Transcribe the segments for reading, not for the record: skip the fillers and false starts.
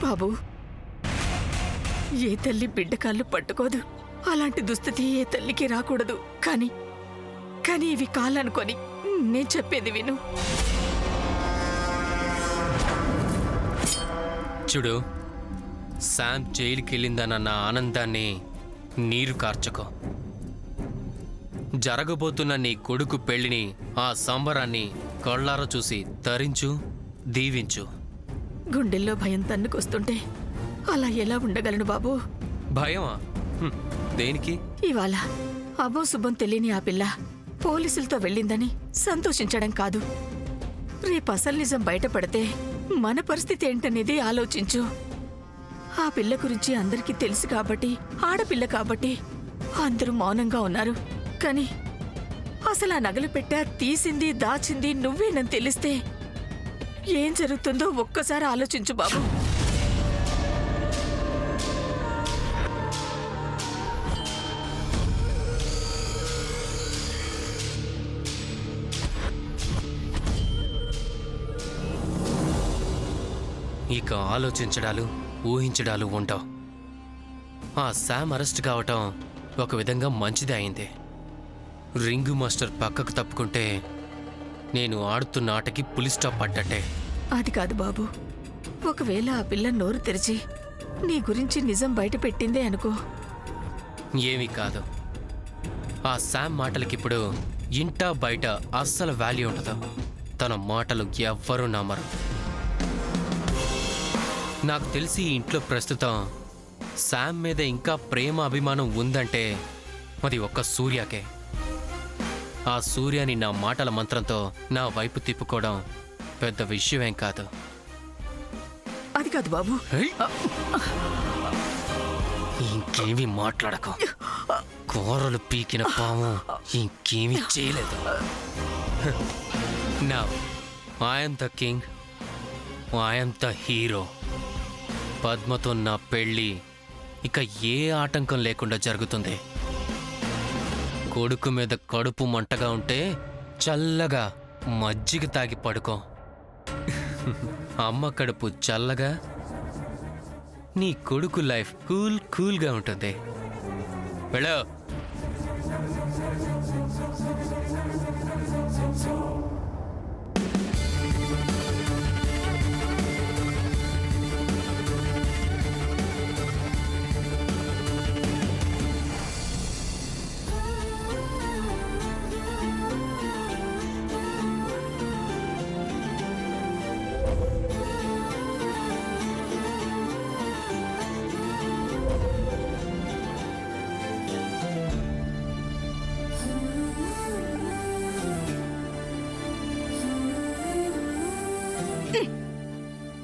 బాబు, ఏ తల్లి బిడ్డ కాళ్ళు పట్టుకోదు. అలాంటి దుస్థితి ఏ తల్లికి రాకూడదు. కానీ ఇవి కాలనుకొని నేను చెప్పేది విను. చూడు, శామ్ జైలుకి వెళ్ళిందన్న ఆనందాన్ని నీరు కార్చకో. జరగబోతున్న నీ కొడుకు పెళ్లిని, ఆ సంబరాన్ని కళ్ళారా చూసి తరించు, దీవించు. గుండెల్లో భయం తన్నుకొస్తుంటే అలా ఎలా ఉండగలను బాబు? భయమా? దేనికి? ఇవాళ అబ్బో శుభం తెలియని ఆ పిల్ల పోలీసులతో వెళ్ళిందని సంతోషించడం కాదు, రేపు అసలు నిజం బయటపడితే మన పరిస్థితి ఏంటనేది ఆలోచించు. ఆ పిల్ల గురించి అందరికీ తెలుసు కాబట్టి, ఆడపిల్ల కాబట్టి అందరూ మౌనంగా ఉన్నారు. కానీ అసలు ఆ నగలు పెట్టా తీసింది, దాచింది నువ్వేనని తెలిస్తే ఏం జరుగుతుందో ఒక్కసారి ఆలోచించు బాబు. ఇక ఆలోచించడాలు, ఊహించడాలు ఉండవు. ఆ శామ్ అరెస్ట్ కావటం ఒక విధంగా మంచిదే అయింది. రింగు మాస్టర్ పక్కకు తప్పుకుంటే నేను ఆడుతున్న ఆటకి పులి స్టాప్ పడ్డట్టే. అది కాదు బాబు, ఒకవేళ ఆ పిల్ల నోరు తెరిచి నీ గురించి నిజం బయట పెట్టిందే అనుకో. ఏమీ కాదు. ఆ శామ్ మాటలకిప్పుడు ఇంటా బయట అస్సలు వాల్యూ ఉండదు. తన మాటలు ఎవ్వరూ నమ్మరు. నాకు తెలిసి ఈ ఇంట్లో ప్రస్తుతం శామ్ మీద ఇంకా ప్రేమ, అభిమానం ఉందంటే అది ఒక్క సూర్యకే. ఆ సూర్యని నా మాటల మంత్రంతో నా వైపు తిప్పుకోవడం పెద్ద విషయమేం కాదు. అది కాదు బాబు. ఇంకేమీ మాట్లాడకు. కూరలు పీకిన పాము ఇంకేమీ చేయలేదు. Now, I am the king. I am the hero. పద్మతో నా పెళ్ళి ఇక ఏ ఆటంకం లేకుండా జరుగుతుంది. కొడుకు మీద కడుపు మంటగా ఉంటే చల్లగా మజ్జిగ తాగి పడుకో. అమ్మ కడుపు చల్లగా, నీ కొడుకు లైఫ్ కూల్గా ఉంటుంది. వెళ్ళు.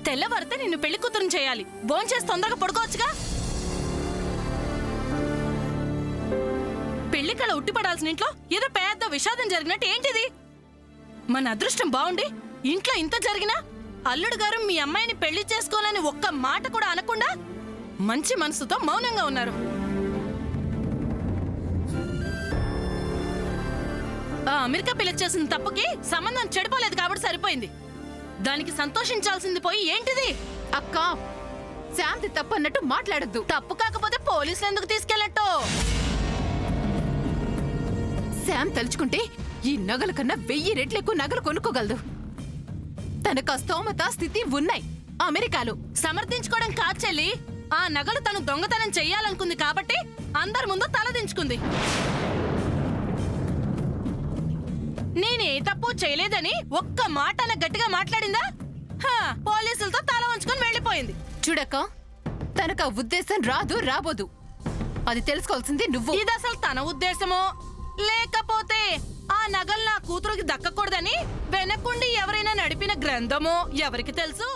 తెల్లవారితే నిన్ను పెళ్లి కూతురుని చేయాలి. భోంచేసి తొందరగా పడుకోవచ్చుగా. పెళ్లి కళ ఉట్టిపడాల్సిన ఇంట్లో ఏదో పెద్ద విషాదం జరిగినట్టు ఏంటిది? మన అదృష్టం బాగుండి ఇంట్లో ఇంత జరిగినా అల్లుడు గారు మీ అమ్మాయిని పెళ్లి చేసుకోవాలని ఒక్క మాట కూడా అనకుండా మంచి మనసుతో మౌనంగా ఉన్నారు. ఆ అమెరికా పిల్ల చేసిన తప్పుకి సంబంధం చెడిపోలేదు కాబట్టి సరిపోయింది. దానికి సంతోషించాల్సింది పోయి ఏంటిది? అక్క, శాంతి తప్పు అన్నట్టు మాట్లాడద్దు. తప్పు కాకపోతే పోలీసులు ఎందుకు తీసుకెళ్ళట్టు? శామ్ తలుచుకుంటే ఈ నగల కన్నా 1000 రెట్లు ఎక్కువ నగలు కొనుక్కోగలదు. తనకు ఆ స్తోమత, స్థితి ఉన్నాయి అమెరికాలో. సమర్థించుకోవడం కాదు చెల్లి. ఆ నగలు తను దొంగతనం చెయ్యాలనుకుంది కాబట్టి అందరి ముందు తలదించుకుంది. నేనే తప్పు చేయలేదని ఒక్క మాట గట్టిగా మాట్లాడిందా? పోలీసులతో తల వంచుకొని వెళ్ళిపోయింది. చూడక్క, తనకు ఆ ఉద్దేశం రాబోదు. అది తెలుసుకోవాల్సింది నువ్వు. ఇది అసలు తన ఉద్దేశమో లేకపోతే ఆ నగలు నా కూతురుకి దక్కకూడదని వెనకుండి ఎవరైనా నడిపిన గ్రంథమో ఎవరికి తెలుసు?